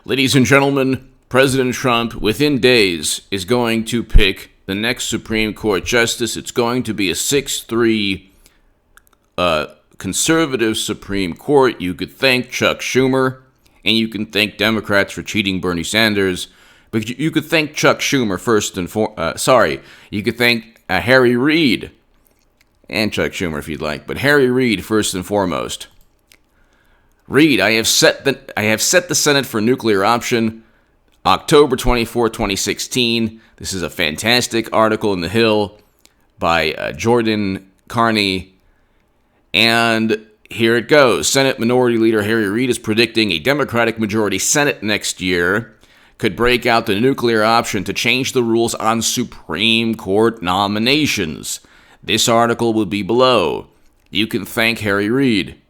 Ladies and gentlemen, President Trump, within days, is going to pick the next Supreme Court justice. It's going to be a 6-3 conservative Supreme Court. You could thank Chuck Schumer, and you can thank Democrats for cheating Bernie Sanders. But you could thank Chuck Schumer first and you could thank Harry Reid, and Chuck Schumer if you'd like, but Harry Reid first and foremost. Reid, I have set the Senate for nuclear option, October 24, 2016. This is a fantastic article in The Hill by Jordan Carney. And here it goes. Senate Minority Leader Harry Reid is predicting a Democratic majority Senate next year could break out the nuclear option to change the rules on Supreme Court nominations. This article will be below. You can thank Harry Reid.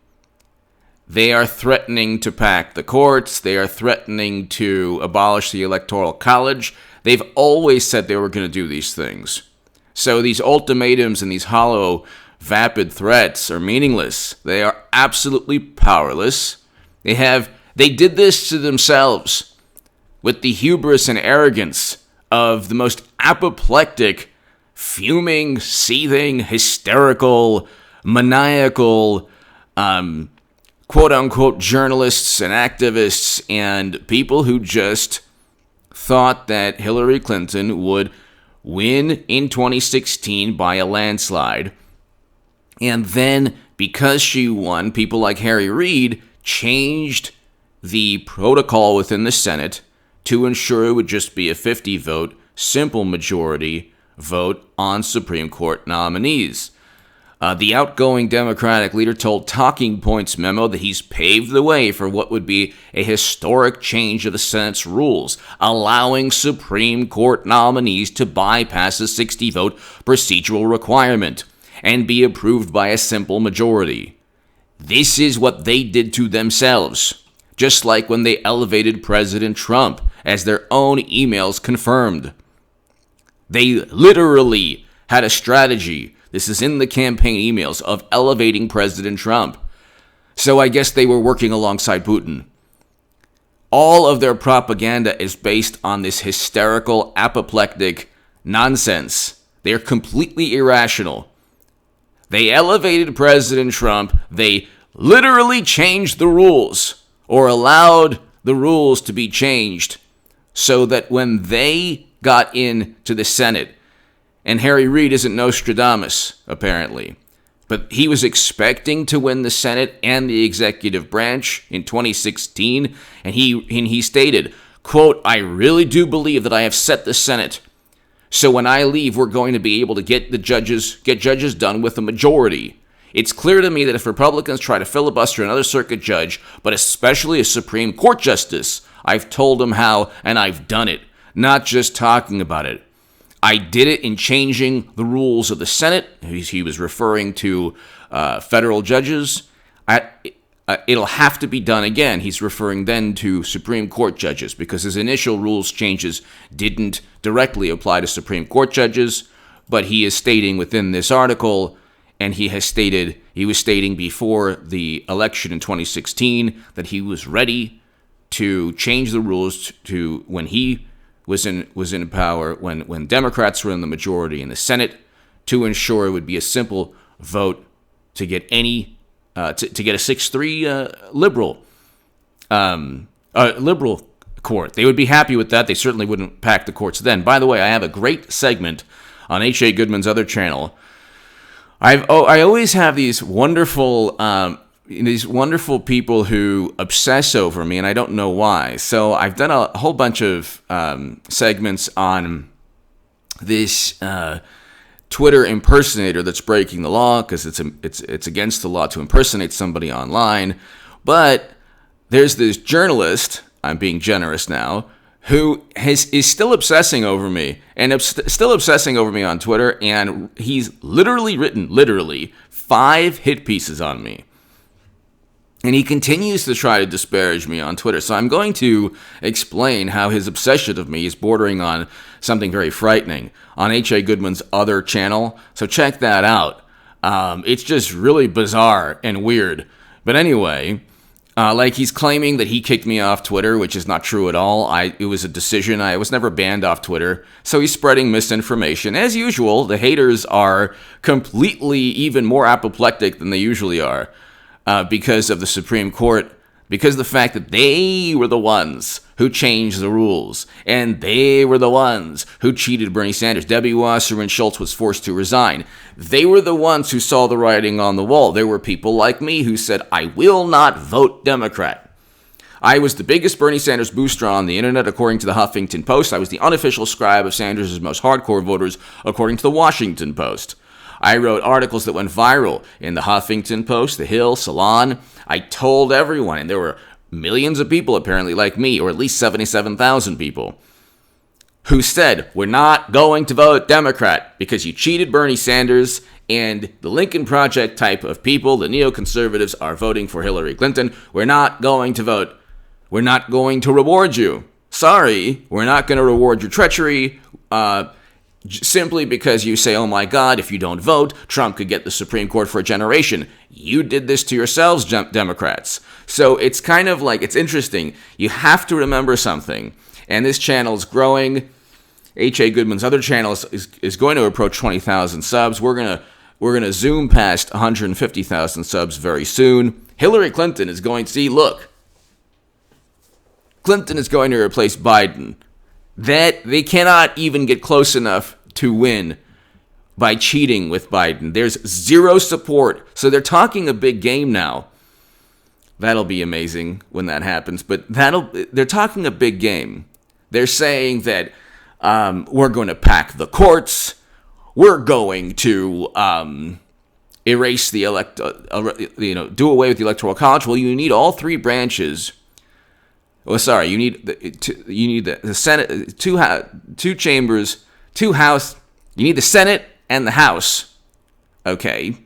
They are threatening to pack the courts. They are threatening to abolish the Electoral College. They've always said they were going to do these things. So these ultimatums and these hollow, vapid threats are meaningless. They are absolutely powerless. They did this to themselves with the hubris and arrogance of the most apoplectic, fuming, seething, hysterical, maniacal, quote-unquote journalists and activists and people who just thought that Hillary Clinton would win in 2016 by a landslide. And then, because she won, people like Harry Reid changed the protocol within the Senate to ensure it would just be a 50-vote, simple majority vote on Supreme Court nominees. The outgoing Democratic leader told Talking Points memo that he's paved the way for what would be a historic change of the Senate's rules, allowing Supreme Court nominees to bypass a 60-vote procedural requirement and be approved by a simple majority. This is what they did to themselves, just like when they elevated President Trump, as their own emails confirmed. They literally had a strategy, this is in the campaign emails, of elevating President Trump. So I guess they were working alongside Putin. All of their propaganda is based on this hysterical, apoplectic nonsense. They are completely irrational. They elevated President Trump. They literally changed the rules, or allowed the rules to be changed, so that when they got into the Senate, and Harry Reid isn't Nostradamus, apparently, but he was expecting to win the Senate and the executive branch in 2016, and he stated, quote, "I really do believe that I have set the Senate, so when I leave, we're going to be able to get judges done with a majority. It's clear to me that if Republicans try to filibuster another circuit judge, but especially a Supreme Court justice, I've told them how, and I've done it, not just talking about it. I did it in changing the rules of the Senate." He was referring to federal judges. It'll have to be done again. He's referring then to Supreme Court judges, because his initial rules changes didn't directly apply to Supreme Court judges, but he is stating within this article, and he was stating before the election in 2016 that he was ready to change the rules to when he was in power, when Democrats were in the majority in the Senate, to ensure it would be a simple vote to get to get a 6-3 liberal court. They would be happy with that. They certainly wouldn't pack the courts then. By the way, I have a great segment on H.A. Goodman's other channel. I always have these wonderful people who obsess over me, and I don't know why. So I've done a whole bunch of segments on this Twitter impersonator that's breaking the law, because it's against the law to impersonate somebody online. But there's this journalist, I'm being generous now, who is still obsessing over me, and still obsessing over me on Twitter, and he's literally written 5 hit pieces on me. And he continues to try to disparage me on Twitter. So I'm going to explain how his obsession of me is bordering on something very frightening on H.A. Goodman's other channel. So check that out. It's just really bizarre and weird. But anyway, Like he's claiming that he kicked me off Twitter, which is not true at all. It was a decision. I was never banned off Twitter. So he's spreading misinformation. As usual, the haters are completely even more apoplectic than they usually are because of the Supreme Court, because of the fact that they were the ones who changed the rules, and they were the ones who cheated Bernie Sanders. Debbie Wasserman Schultz was forced to resign. They were the ones who saw the writing on the wall. There were people like me who said, I will not vote Democrat. I was the biggest Bernie Sanders booster on the internet, according to the Huffington Post. I was the unofficial scribe of Sanders' most hardcore voters, according to the Washington Post. I wrote articles that went viral in the Huffington Post, The Hill, Salon. I told everyone, and there were millions of people apparently like me, or at least 77,000 people, who said, we're not going to vote Democrat because you cheated Bernie Sanders, and the Lincoln Project type of people, the neoconservatives, are voting for Hillary Clinton. We're not going to vote. We're not going to reward you. Sorry, we're not going to reward your treachery. Simply because you say, oh my God, if you don't vote, Trump could get the Supreme Court for a generation. You did this to yourselves, Democrats. So it's kind of like, it's interesting. You have to remember something. And this channel is growing. H.A. Goodman's other channel is going to approach 20,000 subs. We're gonna zoom past 150,000 subs very soon. Hillary Clinton is going to see, look, Clinton is going to replace Biden. That they cannot even get close enough to win by cheating with Biden. There's zero support. So they're talking a big game now. That'll be amazing when that happens. But they're talking a big game. They're saying that we're going to pack the courts. We're going to erase the do away with the Electoral College. Well, you need all three branches. Oh, sorry. You need the Senate, two chambers, two House. You need the Senate and the House. Okay,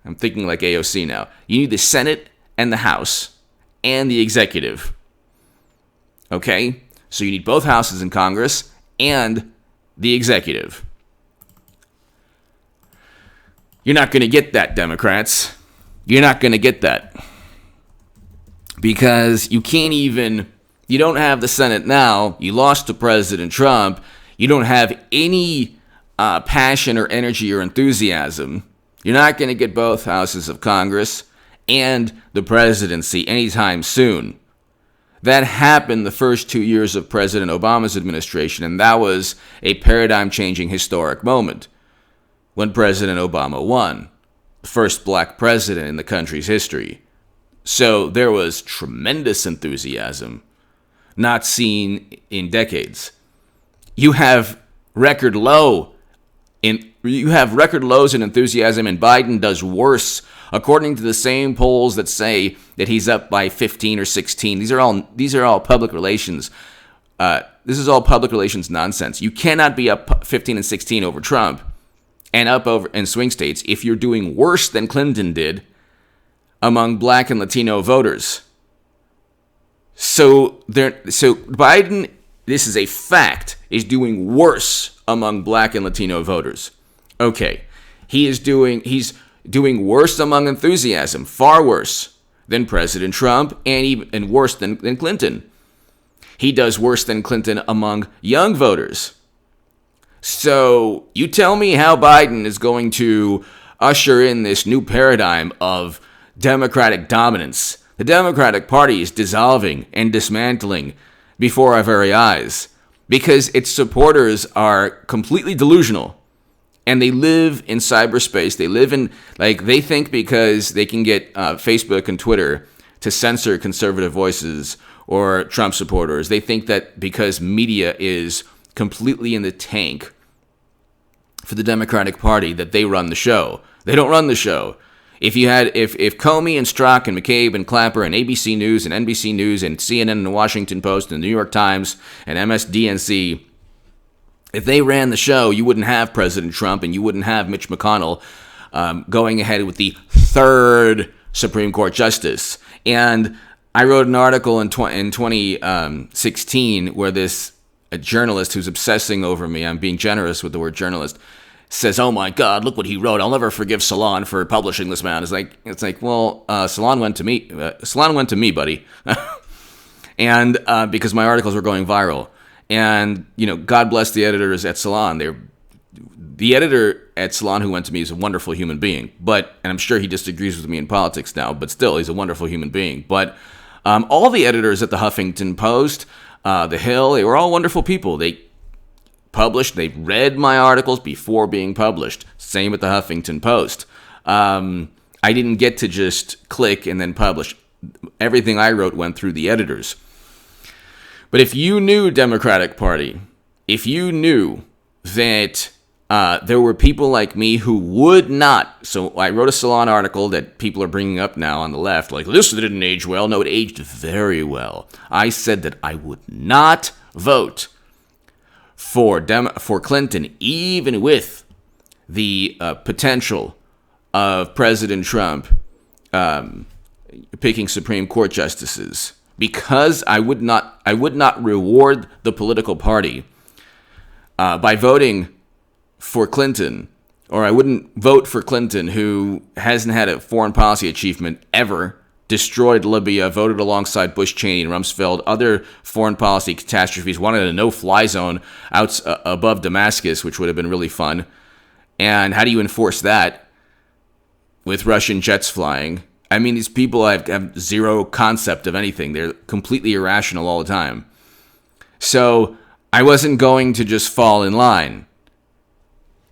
I'm thinking like AOC now. You need the Senate and the House and the executive. Okay, so you need both houses in Congress and the executive. You're not going to get that, Democrats. You're not going to get that. Because you don't have the Senate now. You lost to President Trump. You don't have any passion or energy or enthusiasm. You're not going to get both houses of Congress and the presidency anytime soon. That happened the first 2 years of President Obama's administration, and that was a paradigm-changing historic moment when President Obama won, the first black president in the country's history. So there was tremendous enthusiasm, not seen in decades. You have record lows in enthusiasm, and Biden does worse, according to the same polls that say that he's up by 15 or 16. These are all public relations. This is all public relations nonsense. You cannot be up 15 and 16 over Trump and up over in swing states if you're doing worse than Clinton did among black and Latino voters. So Biden, this is a fact, is doing worse among black and Latino voters. Okay, he's doing worse among enthusiasm, far worse than President Trump, and worse than Clinton. He does worse than Clinton among young voters. So you tell me how Biden is going to usher in this new paradigm of Democratic dominance. The Democratic Party is dissolving and dismantling before our very eyes because its supporters are completely delusional and they live in cyberspace. They think because they can get Facebook and Twitter to censor conservative voices or Trump supporters. They think that because media is completely in the tank for the Democratic Party that they run the show. They don't run the show. If Comey and Strzok and McCabe and Clapper and ABC News and NBC News and CNN and the Washington Post and the New York Times and MSDNC, if they ran the show, you wouldn't have President Trump and you wouldn't have Mitch McConnell going ahead with the third Supreme Court justice. And I wrote an article in 2016 where a journalist who's obsessing over me, I'm being generous with the word journalist, says, "Oh my God, look what he wrote. I'll never forgive Salon for publishing this man." It's like, well, Salon went to me. Salon went to me, buddy, and because my articles were going viral. And God bless the editors at Salon. The editor at Salon who went to me is a wonderful human being. And I'm sure he disagrees with me in politics now, but still, he's a wonderful human being. But all the editors at the Huffington Post, The Hill, they were all wonderful people. They read my articles before being published. Same with the Huffington Post. I didn't get to just click and then publish. Everything I wrote went through the editors. But if you knew Democratic Party, if you knew that there were people like me who would not, so I wrote a Salon article that people are bringing up now on the left, like, this didn't age well. No, it aged very well. I said that I would not vote for Clinton, even with the potential of President Trump picking Supreme Court justices, because I would not reward the political party by voting for Clinton, or I wouldn't vote for Clinton, who hasn't had a foreign policy achievement ever, destroyed Libya, voted alongside Bush, Cheney, and Rumsfeld, other foreign policy catastrophes, wanted a no-fly zone out above Damascus, which would have been really fun. And how do you enforce that with Russian jets flying? I mean, these people have zero concept of anything. They're completely irrational all the time. So I wasn't going to just fall in line.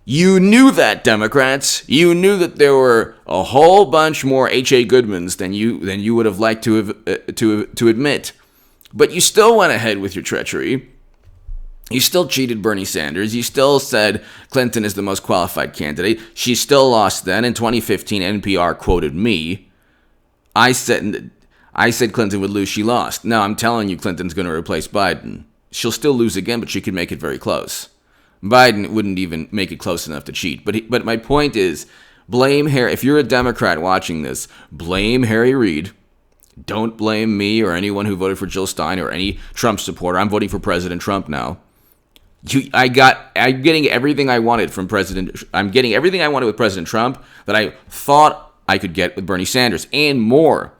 You knew that, Democrats. You knew that there were a whole bunch more H.A. Goodmans than you would have liked to admit. But you still went ahead with your treachery. You still cheated Bernie Sanders. You still said Clinton is the most qualified candidate. She still lost then. In 2015, NPR quoted me. I said Clinton would lose. She lost. Now I'm telling you, Clinton's going to replace Biden. She'll still lose again, but she could make it very close. Biden wouldn't even make it close enough to cheat. But my point is, blame Harry. If you're a Democrat watching this, blame Harry Reid. Don't blame me or anyone who voted for Jill Stein or any Trump supporter. I'm voting for President Trump now. I'm getting everything I wanted from President. I'm getting everything I wanted with President Trump that I thought I could get with Bernie Sanders, and more.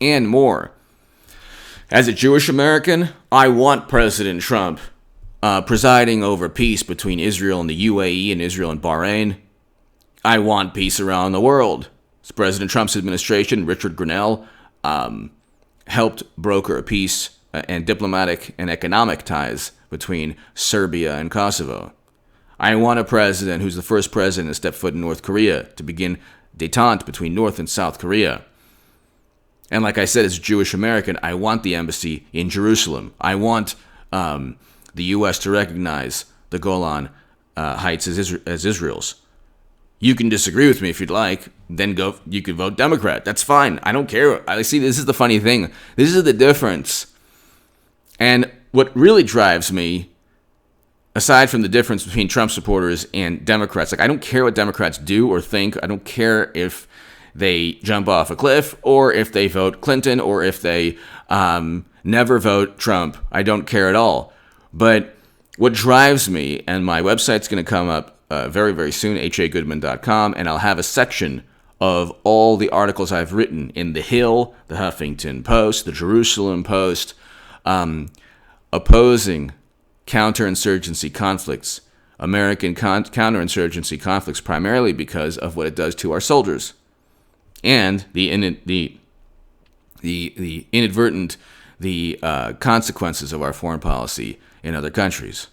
And more. As a Jewish American, I want President Trump presiding over peace between Israel and the UAE and Israel and Bahrain. I want peace around the world. President Trump's administration, Richard Grenell, helped broker a peace and diplomatic and economic ties between Serbia and Kosovo. I want a president who's the first president to step foot in North Korea to begin détente between North and South Korea. And like I said, as a Jewish American, I want the embassy in Jerusalem. I want the U.S. to recognize the Golan Heights as Israel's. You can disagree with me if you'd like. Then you could vote Democrat. That's fine. I don't care. I see, this is the funny thing. This is the difference. And what really drives me, aside from the difference between Trump supporters and Democrats, like, I don't care what Democrats do or think. I don't care if they jump off a cliff or if they vote Clinton or if they never vote Trump. I don't care at all. But what drives me, and my website's going to come up very, very soon, hagoodman.com, and I'll have a section of all the articles I've written in The Hill, the Huffington Post, the Jerusalem Post, opposing counterinsurgency conflicts, American counterinsurgency conflicts, primarily because of what it does to our soldiers and the inadvertent consequences of our foreign policy in other countries,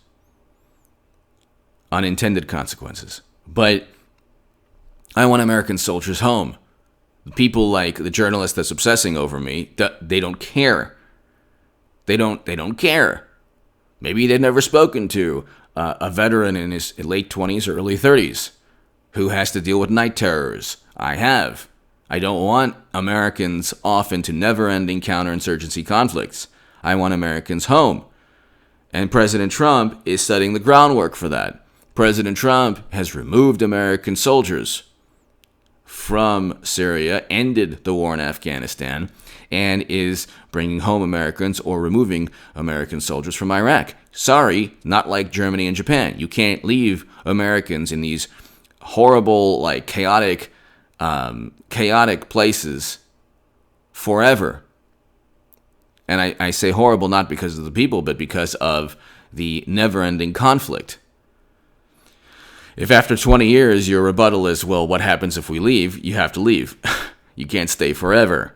unintended consequences. But I want American soldiers home. People like the journalist that's obsessing over me, they don't care. They don't care. Maybe they've never spoken to a veteran in his late 20s or early 30s who has to deal with night terrors. I have. I don't want Americans off into never-ending counterinsurgency conflicts. I want Americans home. And President Trump is setting the groundwork for that. President Trump has removed American soldiers from Syria, ended the war in Afghanistan, and is bringing home Americans or removing American soldiers from Iraq. Sorry, not like Germany and Japan. You can't leave Americans in these horrible, like chaotic places forever. And I say horrible not because of the people, but because of the never-ending conflict. If after 20 years your rebuttal is, well, what happens if we leave? You have to leave. You can't stay forever.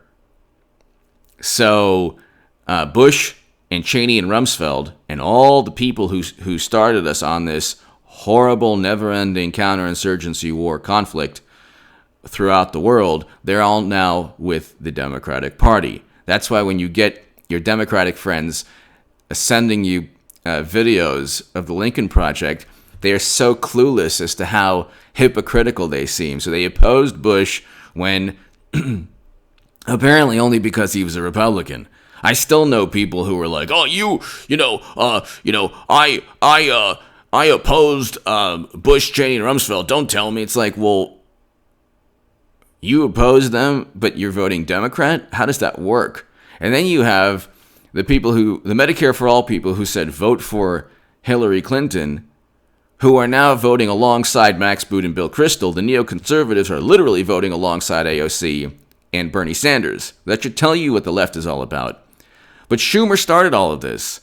So Bush and Cheney and Rumsfeld and all the people who started us on this horrible, never-ending counterinsurgency war conflict throughout the world, they're all now with the Democratic Party. That's why when you get your Democratic friends sending you videos of the Lincoln Project, they are so clueless as to how hypocritical they seem. So they opposed Bush when apparently only because he was a Republican. I still know people who were like, "Oh, I opposed Bush, Cheney, and Rumsfeld. Don't tell me." It's like, well, you oppose them, but you're voting Democrat? How does that work? And then you have the Medicare for All people who said vote for Hillary Clinton, who are now voting alongside Max Boot and Bill Kristol. The neoconservatives are literally voting alongside AOC and Bernie Sanders. That should tell you what the left is all about. But Schumer started all of this.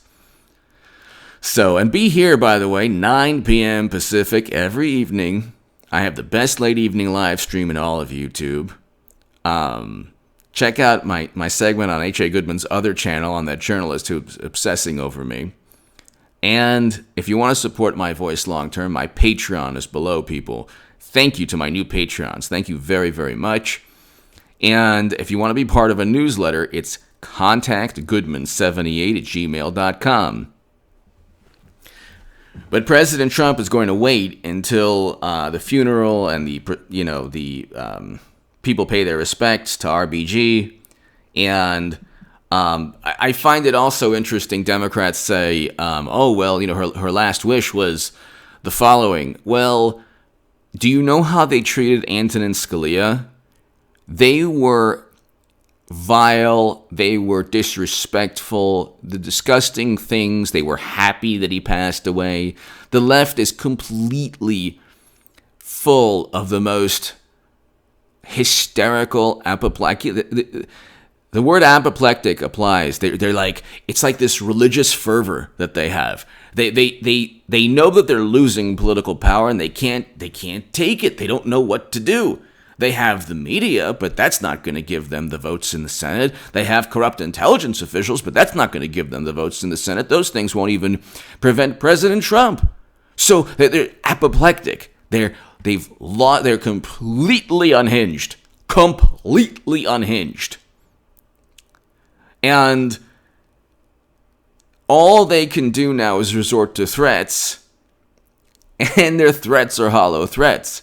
So, and be here, by the way, 9 p.m. Pacific every evening. I have the best late evening live stream in all of YouTube. Check out my segment on H.A. Goodman's other channel on that journalist who's obsessing over me. And if you want to support my voice long term, my Patreon is below, people. Thank you to my new Patreons. Thank you very, very much. And if you want to be part of a newsletter, it's contactgoodman78@gmail.com. But President Trump is going to wait until the funeral and the people pay their respects to RBG. And I find it also interesting. Democrats say, her last wish was the following. Well, do you know how they treated Antonin Scalia? They were vile, they were disrespectful, the disgusting things. They were happy that he passed away. The left is completely full of the most hysterical, apoplectic. The word apoplectic applies. They're like, it's like this religious fervor that they have. They know that they're losing political power and they can't take it. They don't know what to do. They have the media, but that's not going to give them the votes in the Senate. They have corrupt intelligence officials, but that's not going to give them the votes in the Senate. Those things won't even prevent President Trump. So they're apoplectic. They're completely unhinged. Completely unhinged. And all they can do now is resort to threats, and their threats are hollow threats.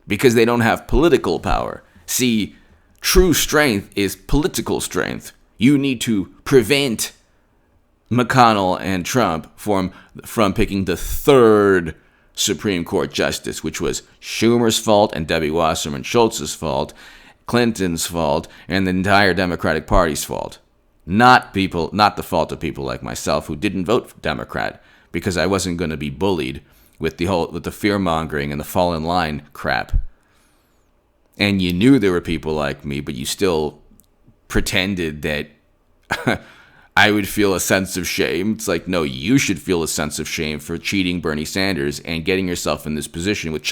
Because they don't have political power. See, true strength is political strength. You need to prevent McConnell and Trump from picking the third Supreme Court justice, which was Schumer's fault and Debbie Wasserman Schultz's fault, Clinton's fault, and the entire Democratic Party's fault. Not the fault of people like myself who didn't vote Democrat because I wasn't going to be bullied with the fear-mongering and the fall in line crap. And you knew there were people like me, but you still pretended that I would feel a sense of shame. It's like, no, you should feel a sense of shame for cheating Bernie Sanders and getting yourself in this position with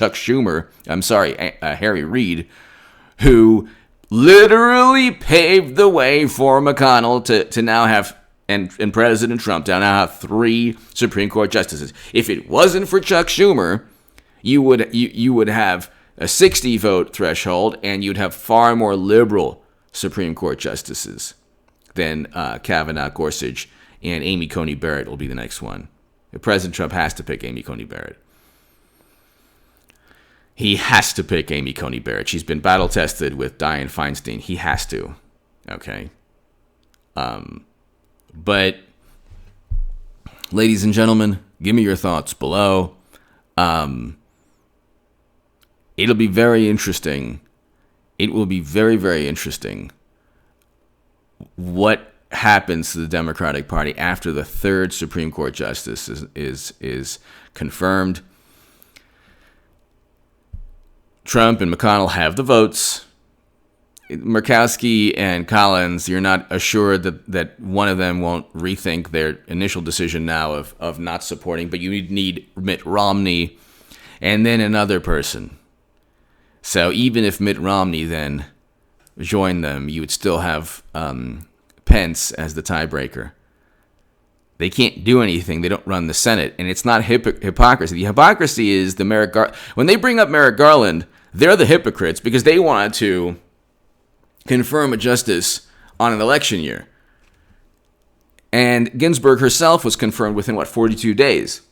Harry Reid, who literally paved the way for McConnell to now have and President Trump now have 3 Supreme Court justices. If it wasn't for Chuck Schumer, you would have a 60 vote threshold, and you'd have far more liberal Supreme Court justices than Kavanaugh, Gorsuch, and Amy Coney Barrett will be the next one. President Trump has to pick Amy Coney Barrett. He has to pick Amy Coney Barrett. She's been battle tested with Dianne Feinstein. He has to. Okay. But, ladies and gentlemen, give me your thoughts below. It'll be very interesting. It will be very, very interesting what happens to the Democratic Party after the third Supreme Court justice is confirmed. Trump and McConnell have the votes. Murkowski and Collins, you're not assured that one of them won't rethink their initial decision now of not supporting, but you need Mitt Romney and then another person. So even if Mitt Romney then joined them, you would still have Pence as the tiebreaker. They can't do anything. They don't run the Senate. And it's not hypocrisy. The hypocrisy is the Merrick Garland. When they bring up Merrick Garland, they're the hypocrites because they wanted to confirm a justice on an election year. And Ginsburg herself was confirmed within, 42 days.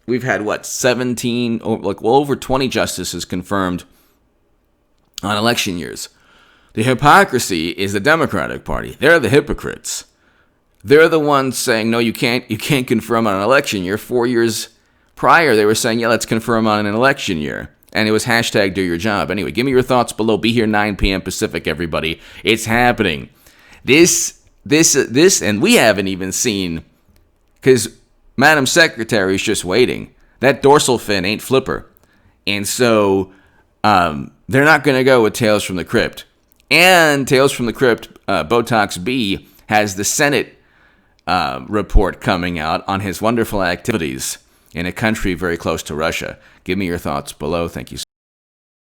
We've had, 17, over 20 justices confirmed on election years. The hypocrisy is the Democratic Party. They're the hypocrites. They're the ones saying, no, you can't confirm on an election year. 4 years prior, they were saying, yeah, let's confirm on an election year. And it was hashtag do your job. Anyway, give me your thoughts below. Be here 9 p.m. Pacific, everybody. It's happening. This, and we haven't even seen, because Madam Secretary is just waiting. That dorsal fin ain't flipper. And so they're not going to go with Tales from the Crypt. And Tales from the Crypt, Botox B, has the Senate report coming out on his wonderful activities in a country very close to Russia. Give me your thoughts below. Thank you so much.